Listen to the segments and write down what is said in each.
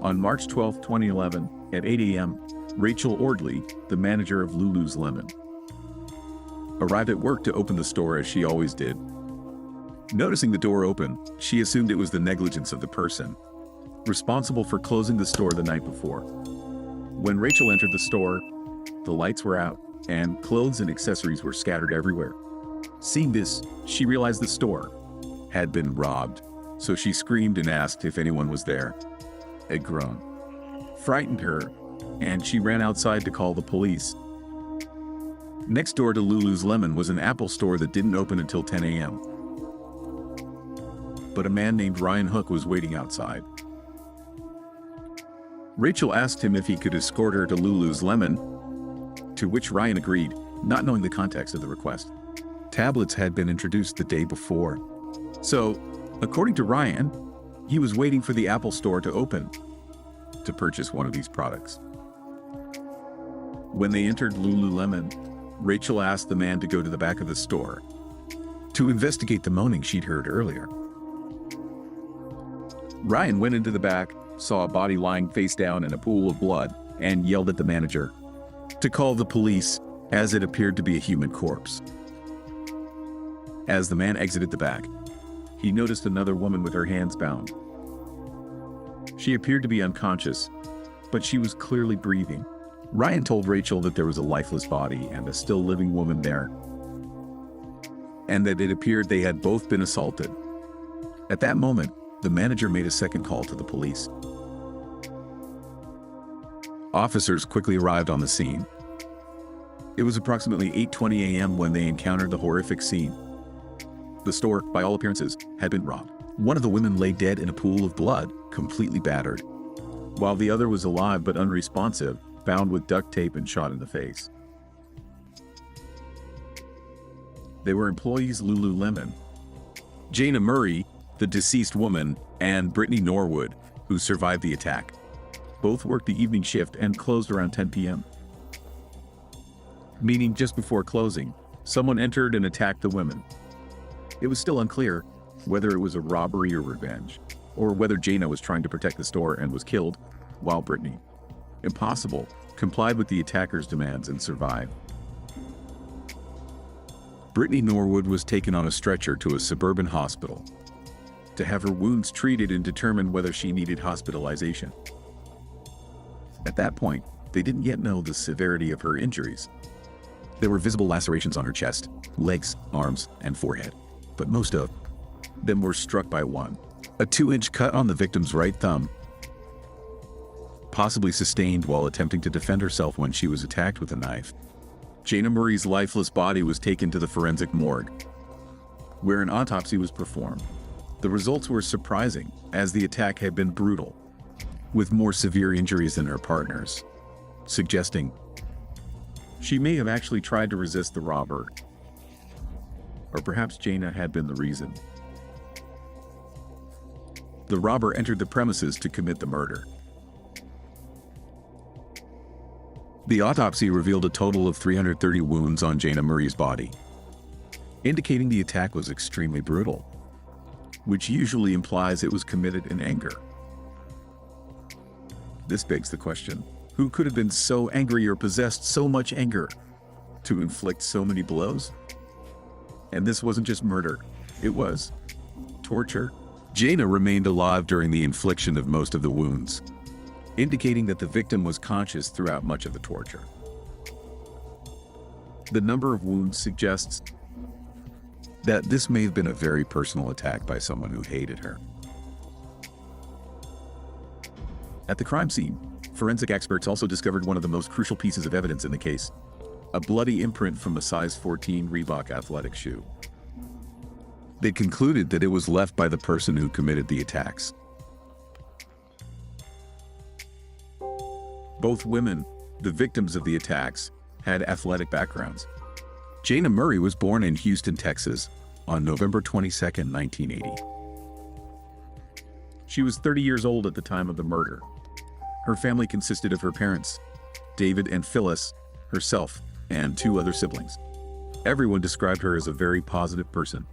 On March 12, 2011, at 8 a.m., Rachel Ordly, the manager of Lululemon, arrived at work to open the store as she always did. Noticing the door open, she assumed it was the negligence of the person responsible for closing the store the night before. When Rachel entered the store, the lights were out and clothes and accessories were scattered everywhere. Seeing this, she realized the store had been robbed, so she screamed and asked if anyone was there. A groan frightened her, and she ran outside to call the police. Next door to Lululemon was an Apple store that didn't open until 10 a.m. But a man named Ryan Hook was waiting outside. Rachel asked him if he could escort her to Lululemon, to which Ryan agreed, not knowing the context of the request. Tablets had been introduced the day before. So, according to Ryan, he was waiting for the Apple store to open to purchase one of these products. When they entered Lululemon, Rachel asked the man to go to the back of the store to investigate the moaning she'd heard earlier. Ryan went into the back, saw a body lying face down in a pool of blood, and yelled at the manager to call the police, as it appeared to be a human corpse. As the man exited the back, he noticed another woman with her hands bound. She appeared to be unconscious, but she was clearly breathing. Ryan told Rachel that there was a lifeless body and a still living woman there, and that it appeared they had both been assaulted. At that moment, the manager made a second call to the police. Officers quickly arrived on the scene. It was approximately 8:20 a.m. when they encountered the horrific scene. The store, by all appearances, had been robbed. One of the women lay dead in a pool of blood, completely battered, while the other was alive but unresponsive, bound with duct tape and shot in the face. They were employees Lululemon. Jayna Murray, the deceased woman, and Brittany Norwood, who survived the attack. Both worked the evening shift and closed around 10 p.m. Meaning just before closing, someone entered and attacked the women. It was still unclear whether it was a robbery or revenge, or whether Jayna was trying to protect the store and was killed, while Brittany, impossible, complied with the attackers' demands and survived. Brittany Norwood was taken on a stretcher to a suburban hospital to have her wounds treated and determine whether she needed hospitalization. At that point, they didn't yet know the severity of her injuries. There were visible lacerations on her chest, legs, arms, and forehead, but most of them were struck by one, a 2-inch cut on the victim's right thumb, possibly sustained while attempting to defend herself when she was attacked with a knife. Jayna Murray's lifeless body was taken to the forensic morgue, where an autopsy was performed. The results were surprising, as the attack had been brutal, with more severe injuries than her partner's, suggesting she may have actually tried to resist the robber, or perhaps Jayna had been the reason. The robber entered the premises to commit the murder. The autopsy revealed a total of 330 wounds on Jayna Murray's body, indicating the attack was extremely brutal, which usually implies it was committed in anger. This begs the question, who could have been so angry or possessed so much anger to inflict so many blows? And this wasn't just murder, it was torture. Jayna remained alive during the infliction of most of the wounds, indicating that the victim was conscious throughout much of the torture. The number of wounds suggests that this may have been a very personal attack by someone who hated her. At the crime scene, forensic experts also discovered one of the most crucial pieces of evidence in the case, a bloody imprint from a size 14 Reebok athletic shoe. They concluded that it was left by the person who committed the attacks. Both women, the victims of the attacks, had athletic backgrounds. Jayna Murray was born in Houston, Texas, on November 22, 1980. She was 30 years old at the time of the murder. Her family consisted of her parents, David and Phyllis, herself, and 2 other siblings. Everyone described her as a very positive person.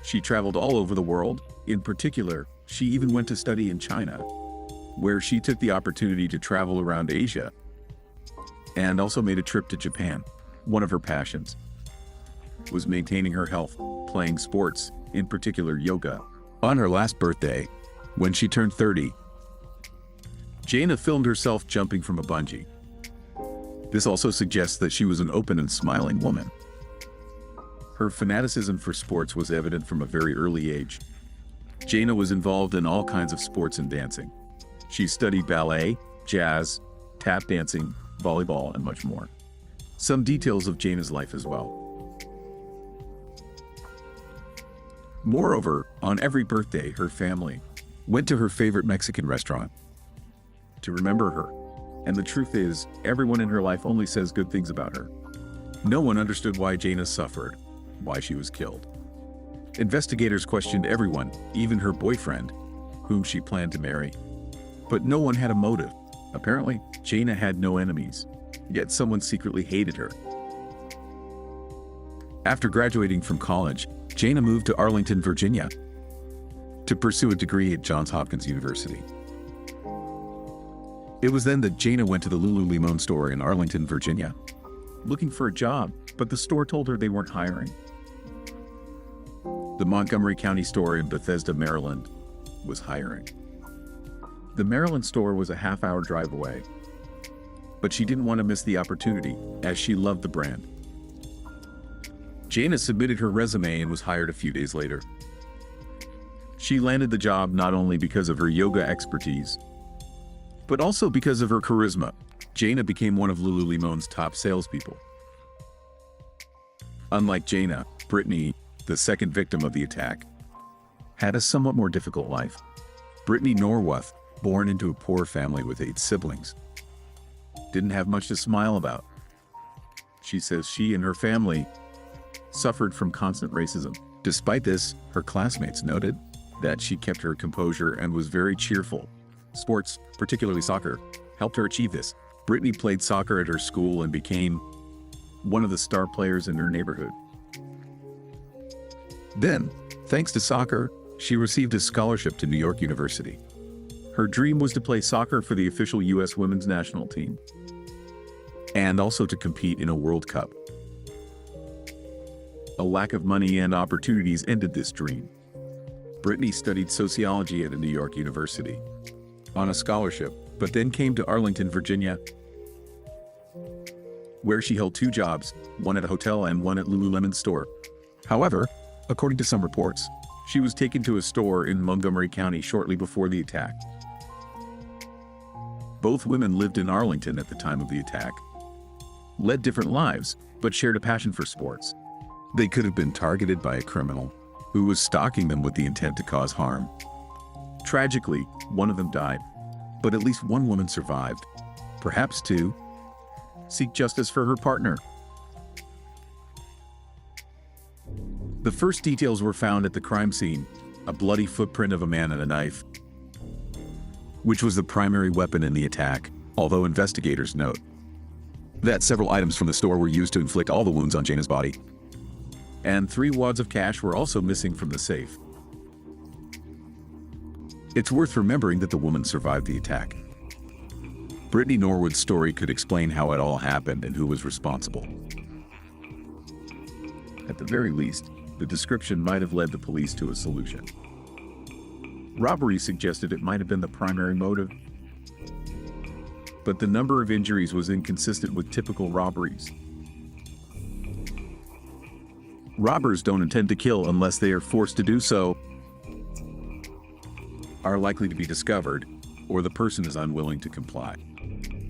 She traveled all over the world. In particular, She even went to study in China, where she took the opportunity to travel around Asia and also made a trip to Japan. One of her passions was maintaining her health, playing sports, in particular yoga. On her last birthday, when she turned 30, Jayna filmed herself jumping from a bungee. This also suggests that she was an open and smiling woman. Her fanaticism for sports was evident from a very early age. Jayna was involved in all kinds of sports and dancing. She studied ballet, jazz, tap dancing, volleyball, and much more. Some details of Jayna's life as well. Moreover, on every birthday, her family went to her favorite Mexican restaurant to remember her. And the truth is, everyone in her life only says good things about her. No one understood why Jayna suffered, why she was killed. Investigators questioned everyone, even her boyfriend, whom she planned to marry. But no one had a motive. Apparently, Jayna had no enemies, yet someone secretly hated her. After graduating from college, Jayna moved to Arlington, Virginia, to pursue a degree at Johns Hopkins University. It was then that Jayna went to the Lululemon store in Arlington, Virginia, looking for a job, but the store told her they weren't hiring. The Montgomery County store in Bethesda, Maryland, was hiring. The Maryland store was a half-hour drive away, but she didn't want to miss the opportunity, as she loved the brand. Jayna submitted her resume and was hired a few days later. She landed the job not only because of her yoga expertise, but also because of her charisma. Jayna became one of Lululemon's top salespeople. Unlike Jayna, Brittany, the second victim of the attack, had a somewhat more difficult life. Brittany Norworth, born into a poor family with 8 siblings, didn't have much to smile about. She says she and her family suffered from constant racism. Despite this, her classmates noted that she kept her composure and was very cheerful. Sports, particularly soccer, helped her achieve this. Brittany played soccer at her school and became one of the star players in her neighborhood. Then, thanks to soccer, she received a scholarship to New York University. Her dream was to play soccer for the official U.S. women's national team, and also to compete in a World Cup. A lack of money and opportunities ended this dream. Brittany studied sociology at a New York university on a scholarship, but then came to Arlington, Virginia, where she held 2 jobs, one at a hotel and one at Lululemon store. However, according to some reports, she was taken to a store in Montgomery County shortly before the attack. Both women lived in Arlington at the time of the attack, led different lives, but shared a passion for sports. They could have been targeted by a criminal who was stalking them with the intent to cause harm. Tragically, one of them died, but at least one woman survived, perhaps 2, seek justice for her partner. The first details were found at the crime scene, a bloody footprint of a man and a knife, which was the primary weapon in the attack, although investigators note that several items from the store were used to inflict all the wounds on Jayna's body. And 3 wads of cash were also missing from the safe. It's worth remembering that the woman survived the attack. Brittany Norwood's story could explain how it all happened and who was responsible. At the very least, the description might have led the police to a solution. Robbery suggested it might have been the primary motive, but the number of injuries was inconsistent with typical robberies. Robbers don't intend to kill unless they are forced to do so, are likely to be discovered, or the person is unwilling to comply.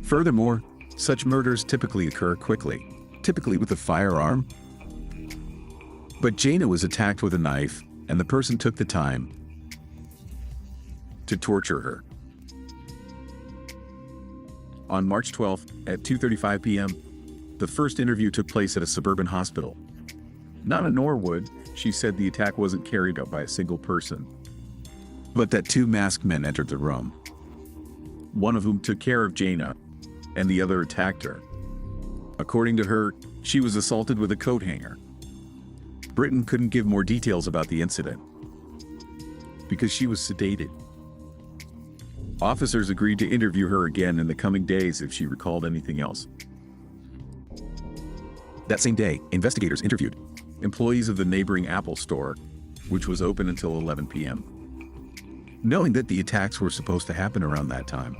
Furthermore, such murders typically occur quickly, typically with a firearm. But Jayna was attacked with a knife, and the person took the time to torture her. On March 12th at 2:35 p.m., the first interview took place at a suburban hospital. Not in Norwood, she said the attack wasn't carried out by a single person, but that 2 masked men entered the room, one of whom took care of Jayna, and the other attacked her. According to her, she was assaulted with a coat hanger. Britain couldn't give more details about the incident. because she was sedated. Officers agreed to interview her again in the coming days if she recalled anything else. That same day, investigators interviewed employees of the neighboring Apple store, which was open until 11 p.m. Knowing that the attacks were supposed to happen around that time,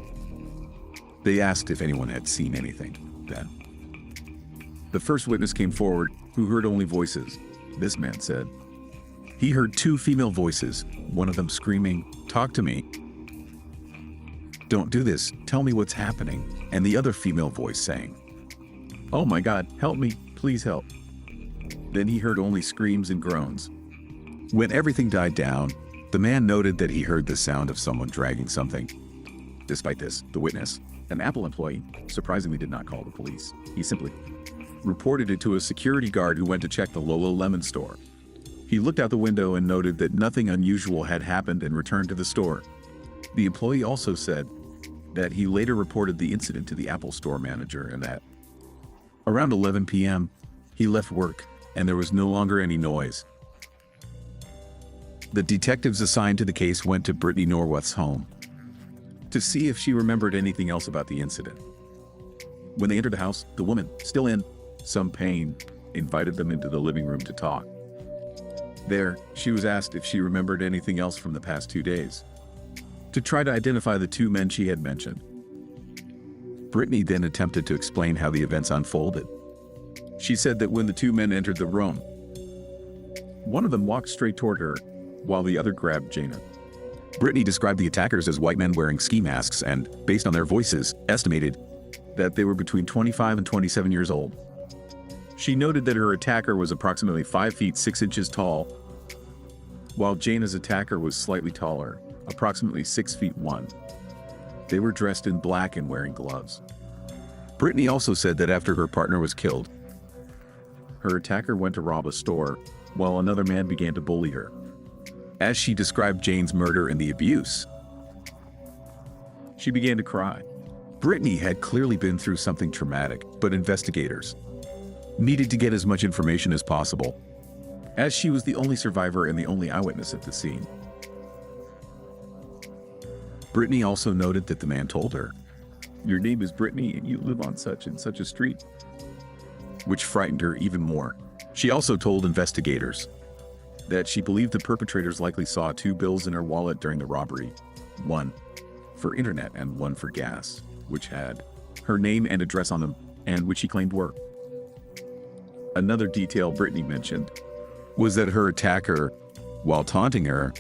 they asked if anyone had seen anything then. The first witness came forward, who heard only voices. This man said he heard two female voices, one of them screaming, "Talk to me. Don't do this, tell me what's happening," and the other female voice saying, "Oh my God, help me, please help." Then he heard only screams and groans. When everything died down, the man noted that he heard the sound of someone dragging something. Despite this, the witness, an Apple employee, surprisingly did not call the police. He simply reported it to a security guard who went to check the Lululemon store. He looked out the window and noted that nothing unusual had happened and returned to the store. The employee also said that he later reported the incident to the Apple store manager and that around 11 p.m., he left work and there was no longer any noise. The detectives assigned to the case went to Brittany Norworth's home to see if she remembered anything else about the incident. When they entered the house, the woman, still in some pain, invited them into the living room to talk. There, she was asked if she remembered anything else from the past 2 days, to try to identify the two men she had mentioned. Brittany then attempted to explain how the events unfolded. She said that when the two men entered the room, one of them walked straight toward her, while the other grabbed Jayna. Brittany described the attackers as white men wearing ski masks and, based on their voices, estimated that they were between 25 and 27 years old. She noted that her attacker was approximately 5 feet 6 inches tall, while Jayna's attacker was slightly taller, approximately 6 feet 1. They were dressed in black and wearing gloves. Brittany also said that after her partner was killed, her attacker went to rob a store, while another man began to bully her. As she described Jane's murder and the abuse, she began to cry. Brittany had clearly been through something traumatic, but investigators needed to get as much information as possible, as she was the only survivor and the only eyewitness at the scene. Brittany also noted that the man told her, "Your name is Brittany and you live on such and such a street," which frightened her even more. She also told investigators that she believed the perpetrators likely saw 2 bills in her wallet during the robbery, one for internet and one for gas, which had her name and address on them, and which she claimed were. Another detail Brittany mentioned was that her attacker, while taunting her,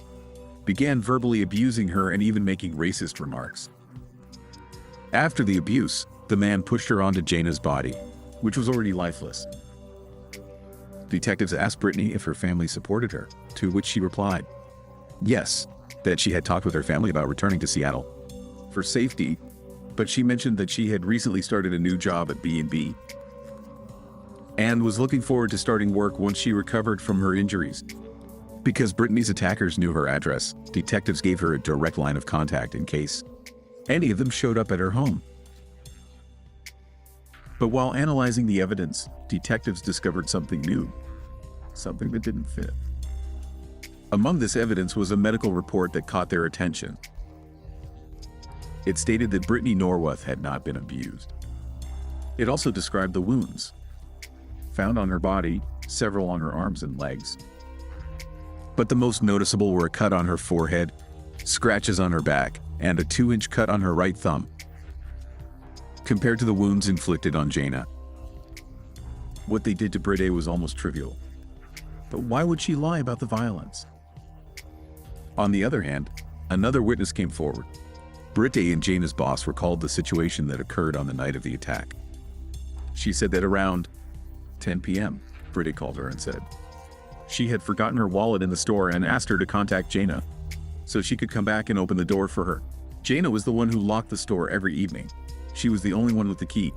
began verbally abusing her and even making racist remarks. After the abuse, the man pushed her onto Jayna's body, which was already lifeless. Detectives asked Brittany if her family supported her, to which she replied, yes, that she had talked with her family about returning to Seattle for safety, but she mentioned that she had recently started a new job at B&B and was looking forward to starting work once she recovered from her injuries. Because Brittany's attackers knew her address, detectives gave her a direct line of contact in case any of them showed up at her home. But while analyzing the evidence, detectives discovered something new, something that didn't fit. Among this evidence was a medical report that caught their attention. It stated that Brittany Norworth had not been abused. It also described the wounds found on her body, several on her arms and legs. But the most noticeable were a cut on her forehead, scratches on her back, and a 2-inch cut on her right thumb, compared to the wounds inflicted on Jayna. What they did to Brittany was almost trivial. But why would she lie about the violence? On the other hand, another witness came forward. Brittany and Jayna's boss recalled the situation that occurred on the night of the attack. She said that around 10 p.m., Brittany called her and said she had forgotten her wallet in the store and asked her to contact Jayna so she could come back and open the door for her. Jayna was the one who locked the store every evening. She was the only one with the key.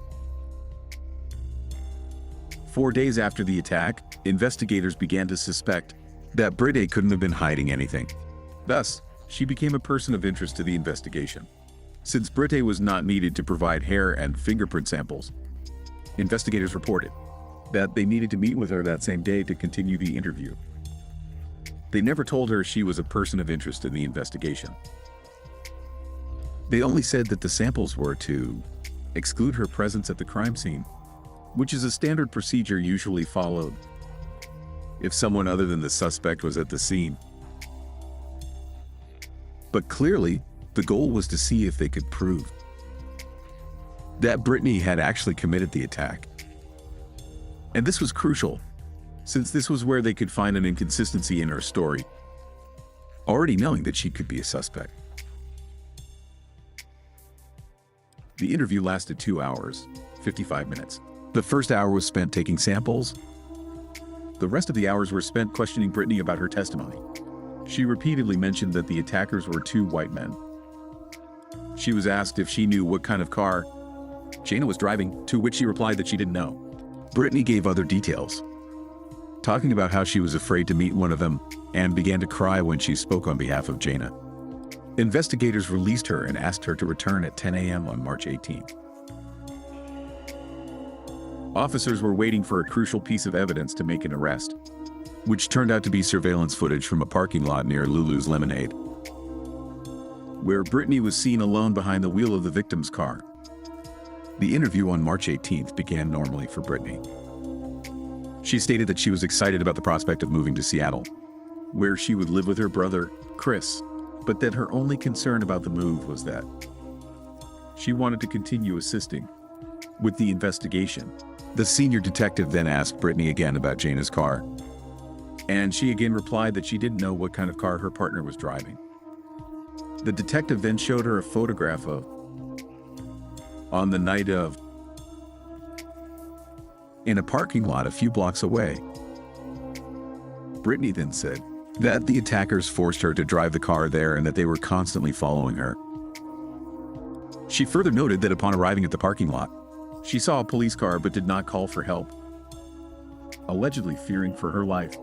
4 days after the attack, investigators began to suspect that Brittany couldn't have been hiding anything. Thus, she became a person of interest to the investigation. Since Brittany was not needed to provide hair and fingerprint samples, investigators reported that they needed to meet with her that same day to continue the interview. They never told her she was a person of interest in the investigation. They only said that the samples were to exclude her presence at the crime scene, which is a standard procedure usually followed if someone other than the suspect was at the scene. But clearly, the goal was to see if they could prove that Brittany had actually committed the attack. And this was crucial, since this was where they could find an inconsistency in her story, already knowing that she could be a suspect. The interview lasted 2 hours, 55 minutes. The first hour was spent taking samples. The rest of the hours were spent questioning Brittany about her testimony. She repeatedly mentioned that the attackers were 2 white men. She was asked if she knew what kind of car Jayna was driving, to which she replied that she didn't know. Brittany gave other details, talking about how she was afraid to meet one of them and began to cry when she spoke on behalf of Jayna. Investigators released her and asked her to return at 10 a.m. on March 18th. Officers were waiting for a crucial piece of evidence to make an arrest, which turned out to be surveillance footage from a parking lot near Lulu's Lemonade, where Brittany was seen alone behind the wheel of the victim's car. The interview on March 18th began normally for Brittany. She stated that she was excited about the prospect of moving to Seattle, where she would live with her brother, Chris, but that her only concern about the move was that she wanted to continue assisting with the investigation. The senior detective then asked Brittany again about Jayna's car, and she again replied that she didn't know what kind of car her partner was driving. The detective then showed her a photograph of on the night of in a parking lot a few blocks away. Brittany then said that the attackers forced her to drive the car there and that they were constantly following her. She further noted that upon arriving at the parking lot, she saw a police car but did not call for help, allegedly fearing for her life.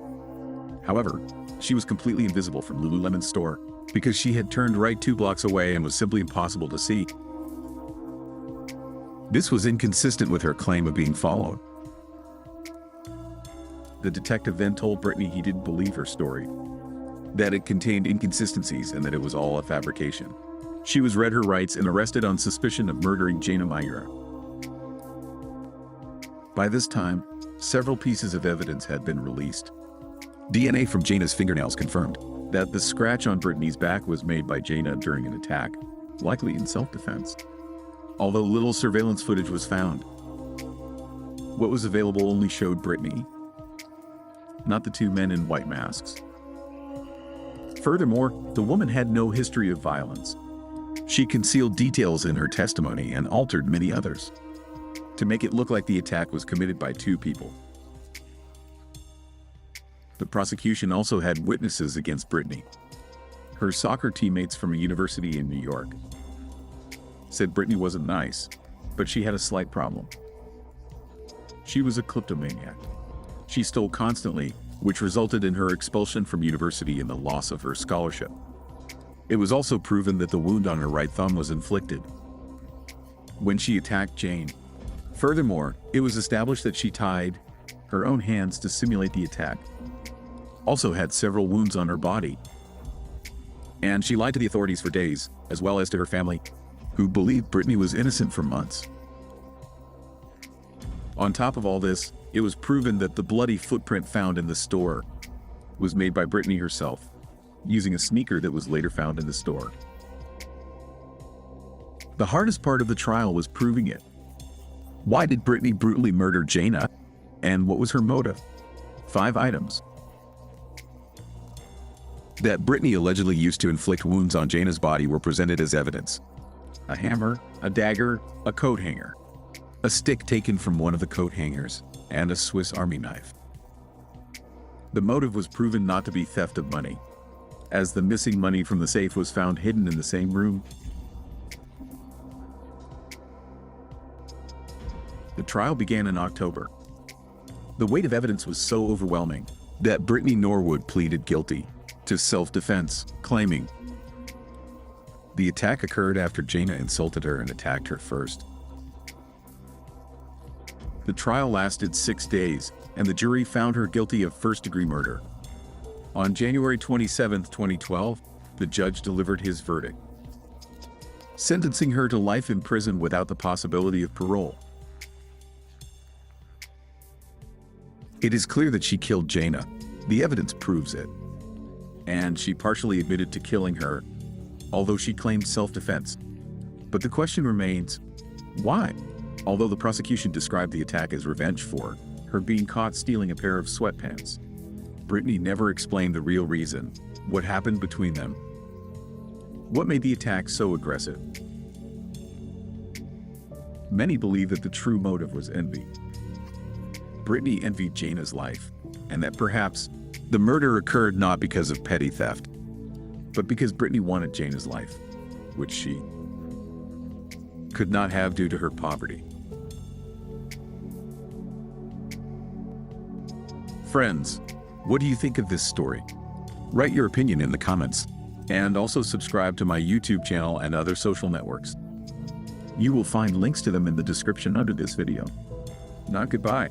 However, she was completely invisible from Lululemon's store because she had turned right 2 blocks away and was simply impossible to see. This was inconsistent with her claim of being followed. The detective then told Brittany he didn't believe her story, that it contained inconsistencies and that it was all a fabrication. She was read her rights and arrested on suspicion of murdering Jayna Mayura. By this time, several pieces of evidence had been released. DNA from Jayna's fingernails confirmed that the scratch on Brittany's back was made by Jayna during an attack, likely in self-defense. Although little surveillance footage was found, what was available only showed Brittany, not the 2 men in white masks. Furthermore, the woman had no history of violence. She concealed details in her testimony and altered many others to make it look like the attack was committed by 2 people. The prosecution also had witnesses against Brittany. Her soccer teammates from a university in New York said Brittany wasn't nice, but she had a slight problem. She was a kleptomaniac. She stole constantly, which resulted in her expulsion from university and the loss of her scholarship. It was also proven that the wound on her right thumb was inflicted when she attacked Jane. Furthermore, it was established that she tied her own hands to simulate the attack, also had several wounds on her body, and she lied to the authorities for days, as well as to her family, who believed Brittany was innocent for months. On top of all this, it was proven that the bloody footprint found in the store was made by Brittany herself, using a sneaker that was later found in the store. The hardest part of the trial was proving it. Why did Brittany brutally murder Jayna, and what was her motive? 5 items that Brittany allegedly used to inflict wounds on Jayna's body were presented as evidence. A hammer, a dagger, a coat hanger, a stick taken from one of the coat hangers, and a Swiss Army knife. The motive was proven not to be theft of money, as the missing money from the safe was found hidden in the same room. The trial began in October. The weight of evidence was so overwhelming that Brittany Norwood pleaded guilty to self-defense, claiming the attack occurred after Jayna insulted her and attacked her first. The trial lasted 6 days, and the jury found her guilty of first-degree murder. On January 27, 2012, the judge delivered his verdict, sentencing her to life in prison without the possibility of parole. It is clear that she killed Jayna. The evidence proves it. And she partially admitted to killing her, although she claimed self-defense. But the question remains, why? Although the prosecution described the attack as revenge for her being caught stealing a pair of sweatpants, Brittany never explained the real reason, what happened between them. What made the attack so aggressive? Many believe that the true motive was envy. Brittany envied Jayna's life, and that perhaps the murder occurred not because of petty theft, but because Brittany wanted Jayna's life, which she could not have due to her poverty. Friends, what do you think of this story? Write your opinion in the comments, and also subscribe to my YouTube channel and other social networks. You will find links to them in the description under this video. Goodbye.